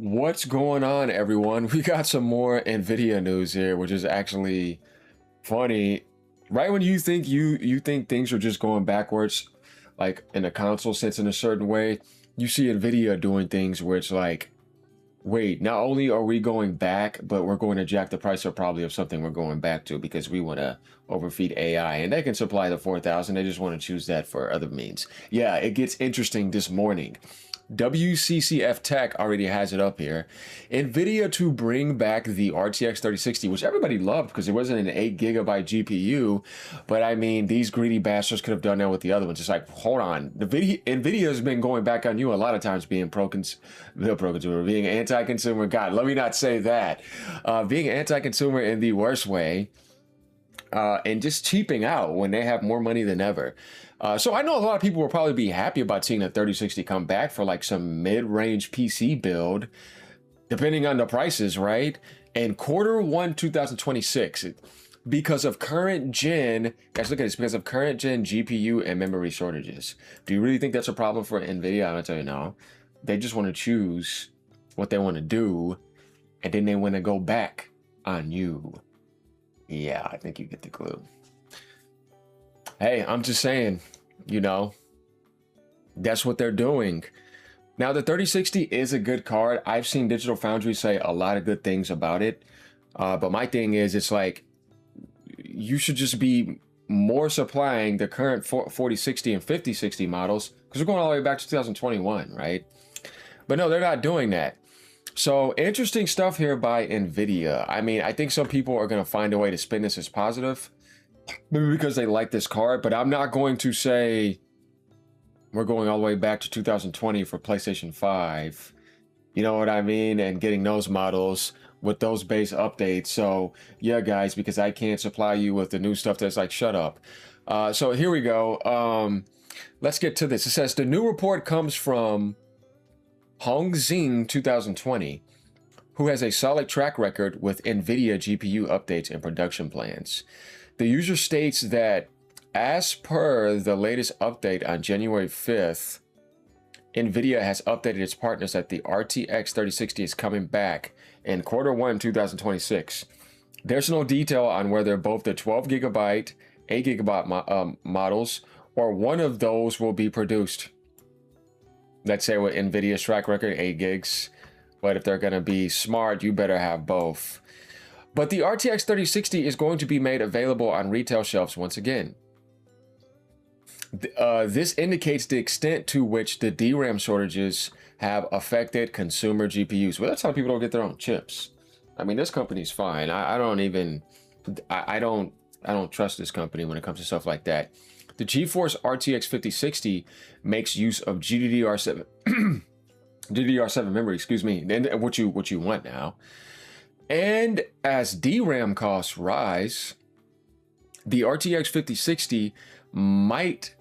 What's going on, everyone? We got some more Nvidia news here, which is actually funny. Right when you think things are just going backwards, like in a console sense in a certain way, you see Nvidia doing things where it's like, wait, not only are we going back, but we're going to jack the price up probably of something we're going back to because we want to overfeed AI, and they can supply the 4,000. They just want to choose that for other means. Yeah, it gets interesting this morning. Wccftech already has it up here. Nvidia to bring back the RTX 3060, which everybody loved because it wasn't an 8 GB GPU. But I mean, these greedy bastards could have done that with the other ones. It's like, hold on, Nvidia has been going back on you a lot of times, being pro-consumer, being anti-consumer. God, let me not say that. Being anti-consumer in the worst way. And just cheaping out when they have more money than ever. So I know a lot of people will probably be happy about seeing the 3060 come back for like some mid-range PC build, depending on the prices, right? And Q1 2026, because of current gen, guys, look at this, because of current gen GPU and memory shortages. Do you really think that's a problem for Nvidia? I'm gonna tell you no. They just want to choose what they want to do, and then they want to go back on you. Yeah, I think you get the clue. Hey, I'm just saying, you know, that's what they're doing. Now, the 3060 is a good card. I've seen Digital Foundry say a lot of good things about it. But my thing is, it's like, you should just be more supplying the current 4060 and 5060 models, because we're going all the way back to 2021, right? But no, they're not doing that. So interesting stuff here by Nvidia. I mean, I think some people are going to find a way to spin this as positive, maybe because they like this card, but I'm not going to say we're going all the way back to 2020 for PlayStation 5. You know what I mean? And getting those models with those base updates. So yeah, guys, because I can't supply you with the new stuff, that's like, shut up. So here we go. Let's get to this. It says the new report comes from Hong Xing 2020, who has a solid track record with Nvidia GPU updates and production plans. The user states that as per the latest update on January 5th, Nvidia has updated its partners that the RTX 3060 is coming back in Q1 2026. There's no detail on whether both the 12 GB, 8 GB models or one of those will be produced. Let's say with Nvidia's track record, 8 gigs. But if they're going to be smart, you better have both. But the RTX 3060 is going to be made available on retail shelves once again. This indicates the extent to which the DRAM shortages have affected consumer GPUs. Well, that's how people don't get their own chips. I mean, this company's fine. I don't trust this company when it comes to stuff like that. The GeForce RTX 5060 makes use of GDDR7 GDDR7 memory, excuse me, and what you want now. And as DRAM costs rise, the RTX 5060 might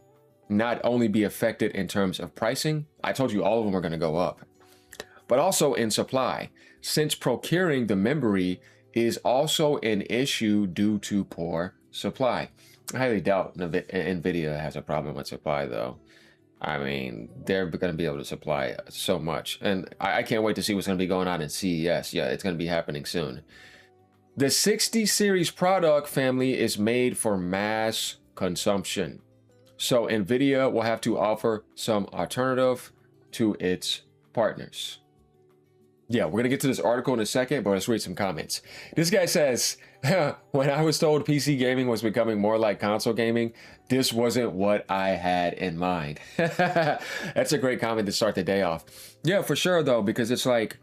not only be affected in terms of pricing, I told you all of them are going to go up, but also in supply, since procuring the memory is also an issue due to poor supply. I highly doubt Nvidia has a problem with supply, though. I mean, they're going to be able to supply so much. And I can't wait to see what's going to be going on in CES. Yeah, it's going to be happening soon. The 60 series product family is made for mass consumption. So Nvidia will have to offer some alternative to its partners. Yeah, we're going to get to this article in a second, but let's read some comments. This guy says, when I was told PC gaming was becoming more like console gaming, this wasn't what I had in mind. That's a great comment to start the day off. Yeah, for sure, though, because it's like,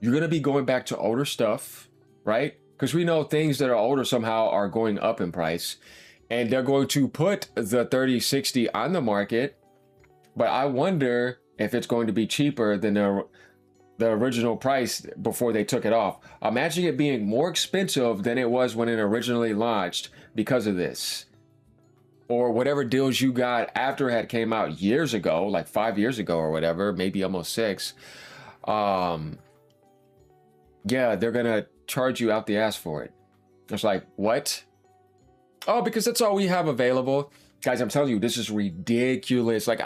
you're going to be going back to older stuff, right? Because we know things that are older somehow are going up in price, and they're going to put the 3060 on the market, but I wonder if it's going to be cheaper than the original price before they took it off. Imagine it being more expensive than it was when it originally launched because of this. Or whatever deals you got after it had came out years ago, like 5 years ago or whatever, maybe almost 6. Yeah, they're gonna charge you out the ass for it. It's like, what? Oh, because that's all we have available. Guys, I'm telling you, this is ridiculous. Like,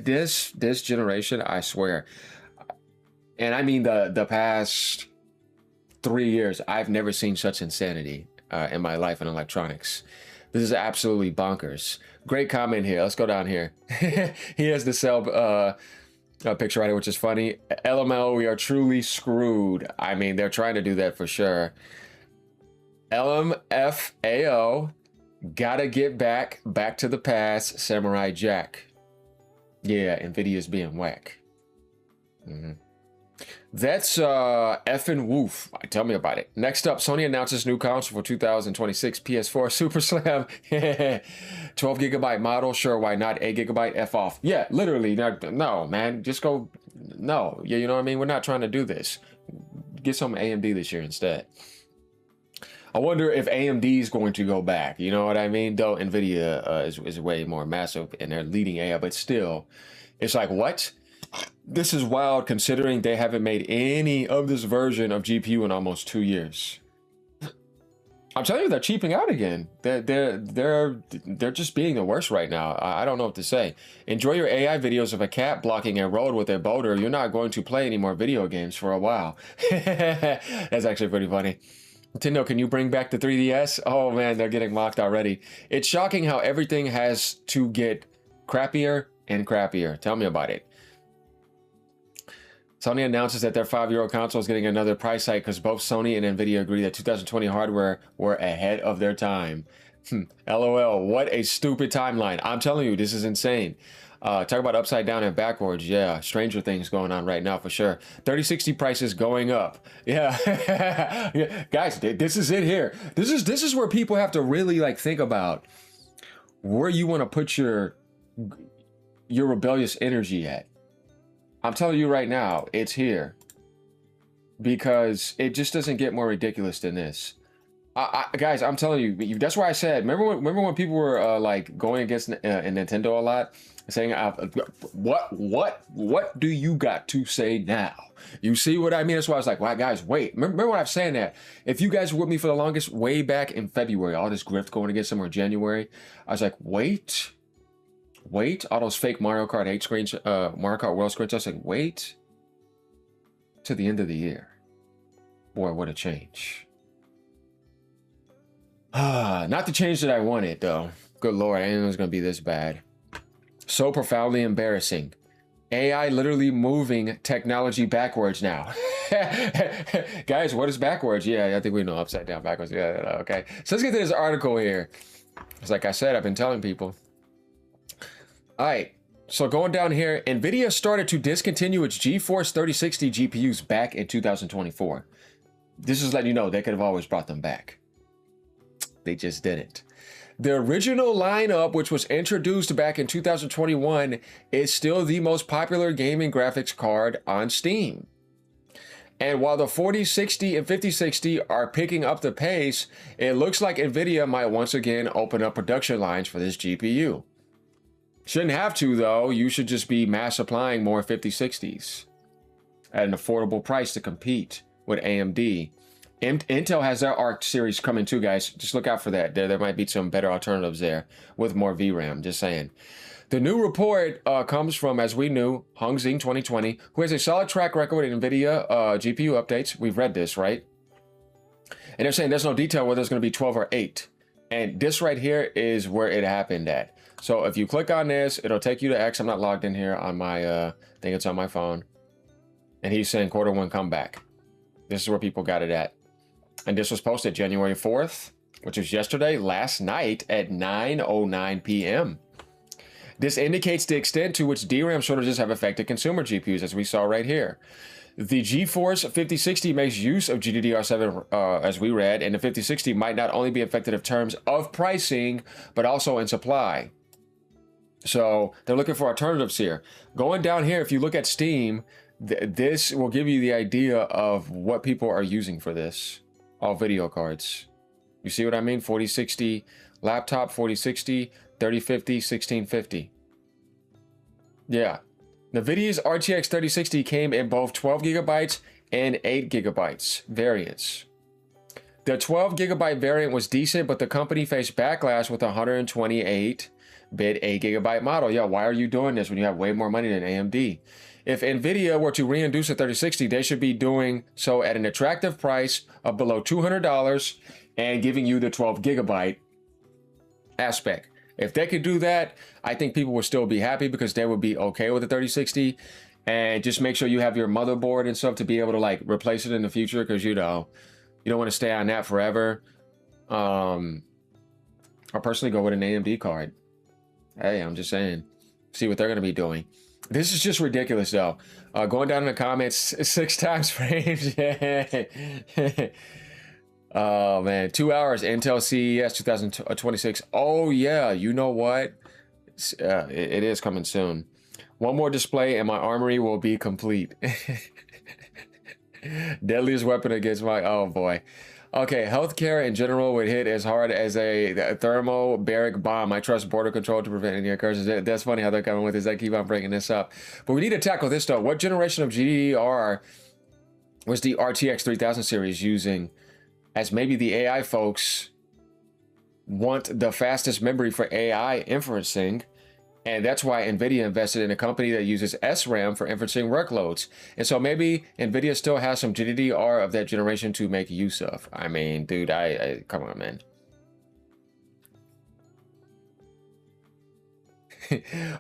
this generation, I swear, And I mean the past 3 years, I've never seen such insanity in my life in electronics. This is absolutely bonkers. Great comment here. Let's go down here. He has the cell picture right here, which is funny. LML, we are truly screwed. I mean, they're trying to do that for sure. LMFAO, gotta get back to the past. Samurai Jack. Yeah, Nvidia's being whack. That's effing woof. Tell me about it. Next up, Sony announces new console for 2026 PS4 Super Slim. 12GB model, sure, why not? 8GB, F off. Yeah, literally, no, man, just go, no. Yeah, you know what I mean? We're not trying to do this. Get some AMD this year instead. I wonder if AMD is going to go back. You know what I mean? Though Nvidia is way more massive and they're leading AI, but still, it's like, what? This is wild considering they haven't made any of this version of GPU in almost 2 years. I'm telling you, they're cheaping out again. They're just being the worst right now. I don't know what to say. Enjoy your AI videos of a cat blocking a road with a boulder. You're not going to play any more video games for a while. That's actually pretty funny. Nintendo, can you bring back the 3DS? Oh man, they're getting mocked already. It's shocking how everything has to get crappier and crappier. Tell me about it. Sony announces that their €5 console is getting another price hike because both Sony and Nvidia agree that 2020 hardware were ahead of their time. LOL, what a stupid timeline. I'm telling you, this is insane. Talk about upside down and backwards. Yeah, stranger things going on right now for sure. 3060 prices going up. Yeah. Yeah. Guys, this is it here. This is where people have to really like think about where you want to put your rebellious energy at. I'm telling you right now, it's here. Because it just doesn't get more ridiculous than this. Guys, I'm telling you, that's why I said, remember when people were like going against Nintendo a lot? Saying, what do you got to say now? You see what I mean? That's why I was like, wow, guys, wait. Remember when I was saying that? If you guys were with me for the longest, way back in February, all this grift going against them, or January, I was like, wait, all those fake Mario Kart 8 screens, Mario Kart World screens. I was like, wait to the end of the year. Boy, what a change. Not the change that I wanted, though. Good Lord, I didn't know it was going to be this bad. So profoundly embarrassing. AI literally moving technology backwards now. Guys, what is backwards? Yeah, I think we know upside down, backwards. Yeah, okay. So let's get to this article here. It's like I said, I've been telling people. All right, so going down here, Nvidia started to discontinue its GeForce 3060 GPUs back in 2024. This is letting you know they could have always brought them back. They just didn't. The original lineup, which was introduced back in 2021, is still the most popular gaming graphics card on Steam. And while the 4060 and 5060 are picking up the pace, it looks like Nvidia might once again open up production lines for this GPU. Shouldn't have to, though. You should just be mass supplying more 5060s at an affordable price to compete with AMD. Intel has their ARC series coming too, guys. Just look out for that. There might be some better alternatives there with more VRAM, just saying. The new report comes from, as we knew, Hong Zing 2020, who has a solid track record with NVIDIA GPU updates. We've read this, right? And they're saying there's no detail whether it's going to be 12 or 8. And this right here is where it happened at. So if you click on this, it'll take you to X. I'm not logged in here on my, I think it's on my phone. And he's saying Q1 comeback. This is where people got it at. And this was posted January 4th, which was yesterday, last night at 9:09 p.m. This indicates the extent to which DRAM shortages have affected consumer GPUs, as we saw right here. The GeForce 5060 makes use of GDDR7, as we read, and the 5060 might not only be affected in terms of pricing, but also in supply. So they're looking for alternatives here. Going down here, if you look at Steam, this will give you the idea of what people are using for this. All video cards. You see what I mean? 4060 laptop, 4060, 3050, 1650. Yeah. NVIDIA's RTX 3060 came in both 12 gigabytes and 8 gigabytes variants. The 12 gigabyte variant was decent, but the company faced backlash with a 128-bit 8 gigabyte model. Yeah, why are you doing this when you have way more money than AMD? if Nvidia were to reintroduce a 3060, they should be doing so at an attractive price of below $200 and giving you the 12 gigabyte aspect. If they could do that, I think people would still be happy because they would be okay with the 3060. And just make sure you have your motherboard and stuff to be able to like replace it in the future, because you know you don't want to stay on that forever. I'll personally go with an AMD card. Hey, I'm just saying, see what they're going to be doing. This is just ridiculous though. Going down in the comments, 6 times frames. Yeah. Oh man, 2 hours Intel CES 2026. Oh yeah, you know what? It is coming soon. One more display and my armory will be complete. Deadliest weapon against my, oh boy. Okay, healthcare in general would hit as hard as a thermobaric bomb. I trust border control to prevent any occurrences. That's funny how they're coming with this. I keep on bringing this up. But we need to tackle this though. What generation of GDDR was the RTX 3000 series using? As maybe the AI folks want the fastest memory for AI inferencing. And that's why Nvidia invested in a company that uses SRAM for inferencing workloads. And so maybe Nvidia still has some GDDR of that generation to make use of. I mean, dude, I come on, man.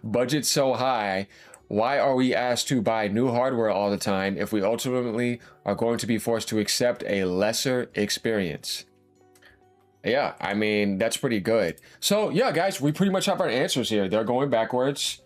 Budget so high. Why are we asked to buy new hardware all the time if we ultimately are going to be forced to accept a lesser experience? Yeah, I mean, that's pretty good. So yeah, guys, we pretty much have our answers here. They're going backwards.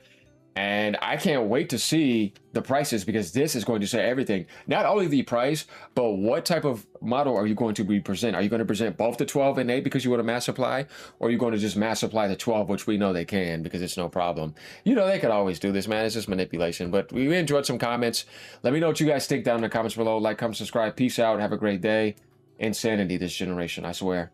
And I can't wait to see the prices, because this is going to say everything. Not only the price, but what type of model are you going to be present? Are you going to present both the 12 and 8 because you want to mass supply? Or are you going to just mass supply the 12, which we know they can because it's no problem? You know, they could always do this, man. It's just manipulation. But we enjoyed some comments. Let me know what you guys think down in the comments below. Like, comment, subscribe. Peace out. Have a great day. Insanity this generation, I swear.